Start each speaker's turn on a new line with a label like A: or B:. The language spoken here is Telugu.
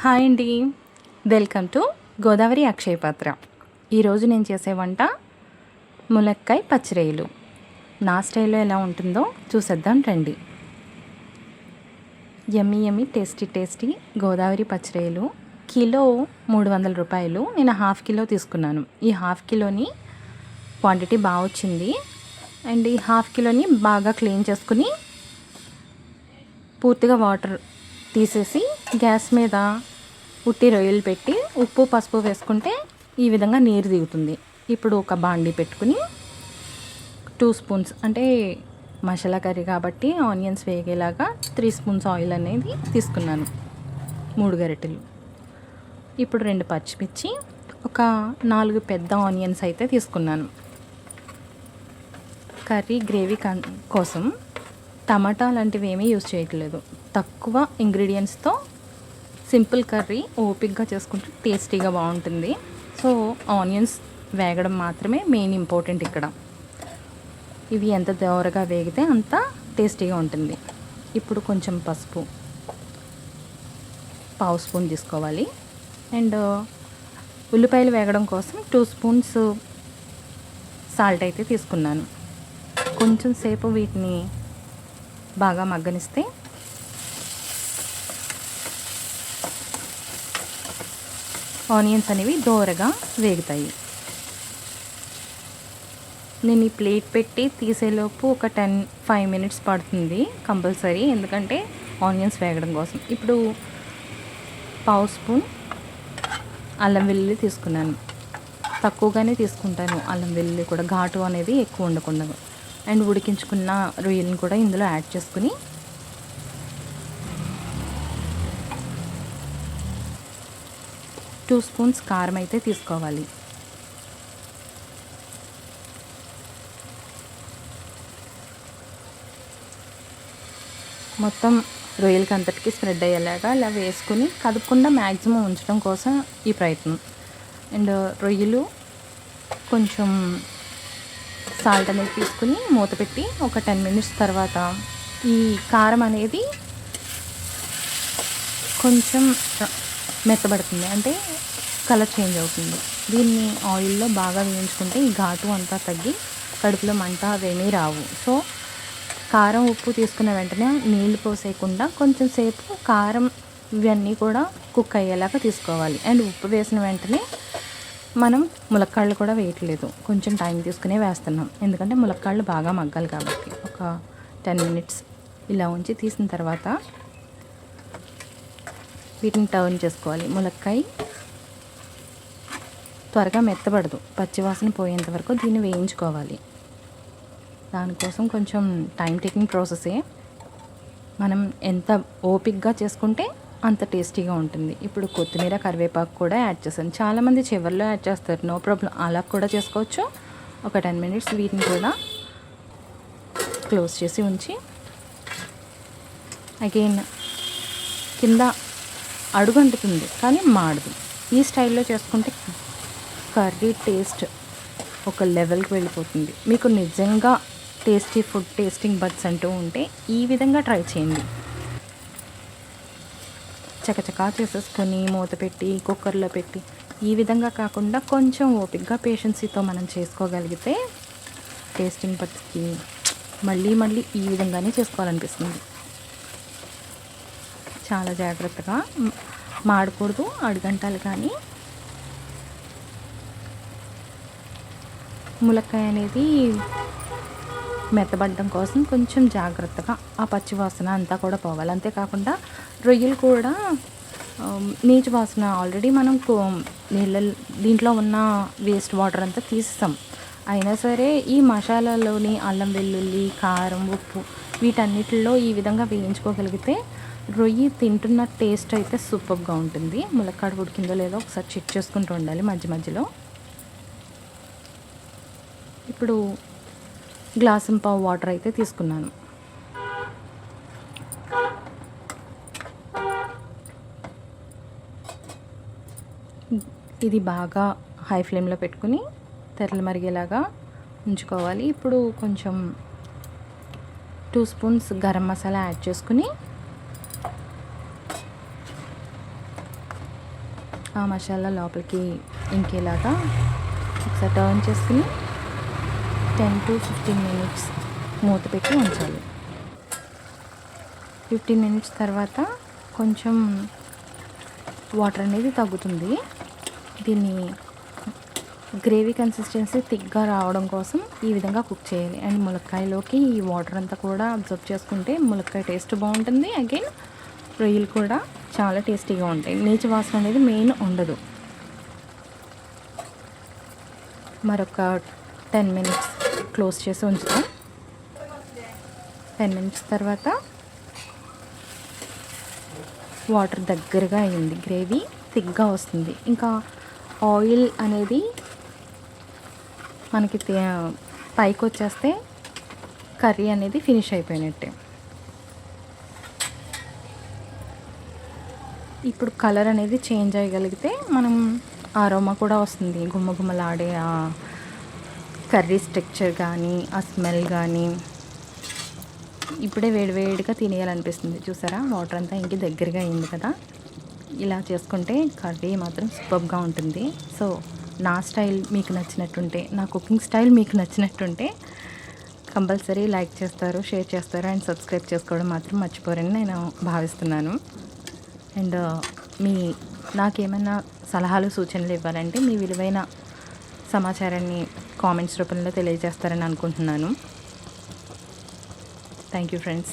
A: హాయ్ అండి, వెల్కమ్ టు గోదావరి అక్షయ పాత్ర. ఈరోజు నేను చేసే వంట ములక్కాయ పచ్చిరొయ్యలు. నా స్టైల్లో ఎలా ఉంటుందో చూసేద్దాం రండి. Yummy yummy tasty tasty Godavari పచ్చిరొయ్యలు కిలో 300 రూపాయలు. నేను హాఫ్ కిలో తీసుకున్నాను. ఈ హాఫ్ కిలోని క్వాంటిటీ బాగా వచ్చింది. అండ్ ఈ హాఫ్ కిలోని బాగా క్లీన్ చేసుకుని పూర్తిగా వాటర్ తీసేసి గ్యాస్ మీద ఉట్టి రొయ్యలు పెట్టి ఉప్పు పసుపు వేసుకుంటే ఈ విధంగా నీరు దిగుతుంది. ఇప్పుడు ఒక బాండీ పెట్టుకుని 2 స్పూన్స్, అంటే మసాలా కర్రీ కాబట్టి ఆనియన్స్ వేగేలాగా 3 స్పూన్స్ ఆయిల్ అనేది తీసుకున్నాను, 3 గరిటెలు. ఇప్పుడు 2 పచ్చిమిర్చి, ఒక 4 పెద్ద ఆనియన్స్ అయితే తీసుకున్నాను. కర్రీ గ్రేవీ కోసం టమాటా లాంటివి ఏమీ యూజ్ చేయట్లేదు. తక్కువ ఇంగ్రీడియంట్స్తో సింపుల్ కర్రీ ఓపిక్గా చేసుకుంటే టేస్టీగా బాగుంటుంది. సో ఆనియన్స్ వేగడం మాత్రమే మెయిన్ ఇంపార్టెంట్ ఇక్కడ. ఇవి ఎంత దోరగా వేగితే అంత టేస్టీగా ఉంటుంది. ఇప్పుడు కొంచెం పసుపు, 1/2 స్పూన్ తీసుకోవాలి. అండ్ ఉల్లిపాయలు వేగడం కోసం 2 స్పూన్స్ సాల్ట్ అయితే తీసుకున్నాను. కొంచెం సేపు వీటిని బాగా మగ్గనిస్తే ఆనియన్స్ అనేవి దోరగా వేగుతాయి. నేను ఈ ప్లేట్ పెట్టి తీసేలోపు ఒక 5 మినిట్స్ పడుతుంది కంపల్సరీ, ఎందుకంటే ఆనియన్స్ వేగడం కోసం. ఇప్పుడు 1/2 స్పూన్ అల్లం వెల్లుల్లి తీసుకున్నాను. తక్కువగానే తీసుకుంటాను అల్లం వెల్లుల్లి కూడా, ఘాటు అనేది ఎక్కువ ఉండకుండా. అండ్ ఉడికించుకున్న రొయ్యలను కూడా ఇందులో యాడ్ చేసుకుని టూ స్పూన్స్ కారం అయితే తీసుకోవాలి. మొత్తం రొయ్యలకి అంతటికి స్ప్రెడ్ అయ్యేలాగా ఇలా వేసుకుని కదుపకుండా మ్యాక్సిమం ఉంచడం కోసం ఈ ప్రయత్నం. అండ్ రొయ్యలు కొంచెం సాల్ట్ అనేది తీసుకుని మూత పెట్టి ఒక 10 మినిట్స్ తర్వాత ఈ కారం అనేది కొంచెం మెత్తబడుతుంది, అంటే కలర్ చేంజ్ అవుతుంది. దీన్ని ఆయిల్లో బాగా వేయించుకుంటే ఈ ఘాటు అంతా తగ్గి కడుపులో మంట అవేమీ రావు. సో కారం ఉప్పు తీసుకున్న వెంటనే నీళ్లు పోసేయకుండా కొంచెం సేపు కారం ఇవన్నీ కూడా కుక్ అయ్యేలాగా తీసుకోవాలి. అండ్ ఉప్పు వేసిన వెంటనే మనం ములక్కాళ్ళు కూడా వేయట్లేదు, కొంచెం టైం తీసుకునే వేస్తున్నాం, ఎందుకంటే ములక్కాళ్ళు బాగా మగ్గాలి కాబట్టి. ఒక 10 మినిట్స్ ఇలా ఉంచి తీసిన తర్వాత వీటిని టర్న్ చేసుకోవాలి. ములక్కాయ త్వరగా మెత్తబడదు, పచ్చివాసన పోయేంత వరకు దీన్ని వేయించుకోవాలి. దానికోసం కొంచెం టైం టేకింగ్ ప్రాసెసే. మనం ఎంత ఓపిక్గా చేసుకుంటే అంత టేస్టీగా ఉంటుంది. ఇప్పుడు కొత్తిమీర కరివేపాకు కూడా యాడ్ చేశాను. చాలామంది చివరిలో యాడ్ చేస్తారు, నో ప్రాబ్లం, అలా కూడా చేసుకోవచ్చు. ఒక 10 మినిట్స్ వీటిని కూడా క్లోజ్ చేసి ఉంచి అగైన్ కింద అడుగు అంటుతుంది కానీ మాడదు. ఈ స్టైల్లో చేసుకుంటే కర్రీ టేస్ట్ ఒక లెవెల్కి వెళ్ళిపోతుంది. మీకు నిజంగా టేస్టీ ఫుడ్ టేస్టింగ్ బడ్స్ అంటూ ఉంటే ఈ విధంగా ట్రై చేయండి. చకచకా చేసేసుకొని మూత పెట్టి కుక్కర్లో పెట్టి ఈ విధంగా కాకుండా కొంచెం ఓపికగా పేషెన్సీతో మనం చేసుకోగలిగితే టేస్టింగ్ బడ్స్కి మళ్ళీ మళ్ళీ ఈ విధంగానే చేసుకోవాలనిపిస్తుంది. చాలా జాగ్రత్తగా, మాడకూడదు, అడుగంటాలు. కానీ ములక్కాయ అనేది మెత్తబడడం కోసం కొంచెం జాగ్రత్తగా ఆ పచ్చివాసన అంతా కూడా పోవాలి. అంతేకాకుండా రొయ్యలు కూడా నీచు వాసన ఆల్రెడీ మనం దీంట్లో ఉన్న వేస్ట్ వాటర్ అంతా తీస్తాం. అయినా సరే ఈ మసాలాలోని అల్లం వెల్లుల్లి కారం ఉప్పు వీటన్నిటిలో ఈ విధంగా వేయించుకోగలిగితే రొయ్యి తింటున్న టేస్ట్ అయితే సూపర్గా ఉంటుంది. ములక్కాడ ఉడికిందో లేదో ఒకసారి చెక్ చేసుకుంటూ ఉండాలి మధ్య మధ్యలో. ఇప్పుడు 1.5 గ్లాసు వాటర్ అయితే తీసుకున్నాను. ఇది బాగా హై ఫ్లేమ్లో పెట్టుకుని తెరలు మరిగేలాగా ఉంచుకోవాలి. ఇప్పుడు కొంచెం 2 స్పూన్స్ గరం మసాలా యాడ్ చేసుకుని ఆ మసాలా లోపలికి ఇంకేలాగా ఒకసారి టర్న్ చేసుకుని 10 to 15 మినిట్స్ మూత పెట్టి ఉంచాలి. 15 మినిట్స్ తర్వాత కొంచెం వాటర్ అనేది తగ్గుతుంది. దీన్ని గ్రేవీ కన్సిస్టెన్సీ థిక్గా రావడం కోసం ఈ విధంగా కుక్ చేయాలి. అండ్ ములక్కాయలోకి ఈ వాటర్ అంతా కూడా అబ్జర్వ్ చేసుకుంటే ములక్కాయ టేస్ట్ బాగుంటుంది. అగైన్ రొయ్యలు కూడా చాలా టేస్టీగా ఉంటాయి. నీచు వాసన అనేది మెయిన్ ఉండదు. మరొక 10 మినిట్స్ క్లోజ్ చేసి ఉంచుతాం. 10 మినిట్స్ తర్వాత వాటర్ దగ్గరగా అయింది, గ్రేవీ థిక్గా వస్తుంది. ఇంకా ఆయిల్ అనేది మనకి పైకి వచ్చేస్తే కర్రీ అనేది ఫినిష్ అయిపోయినట్టే. ఇప్పుడు కలర్ అనేది చేంజ్ అయ్యగలిగితే మనం అరోమా కూడా వస్తుంది. గుమ్మగుమ్మలాడే ఆ కర్రీ స్ట్రక్చర్ కానీ ఆ స్మెల్ కానీ ఇప్పుడే వేడివేడిగా తినేయాలనిపిస్తుంది. చూసారా, వాటర్ అంతా ఇంక దగ్గరగా అయింది కదా. ఇలా చేసుకుంటే కర్రీ మాత్రం సూపర్గా ఉంటుంది. సో నా స్టైల్ మీకు నచ్చినట్టుంటే, నా కుకింగ్ స్టైల్ మీకు నచ్చినట్టుంటే కంపల్సరీ లైక్ చేస్తారు, షేర్ చేస్తారు అండ్ సబ్స్క్రైబ్ చేసుకోవడం మాత్రం మర్చిపోరని నేను భావిస్తున్నాను. అండ్ నాకేమైనా సలహాలు సూచనలు ఇవ్వాలంటే మీ విలువైన సమాచారాన్ని కామెంట్స్ రూపంలో తెలియజేస్తారని అనుకుంటున్నాను. Thank you friends.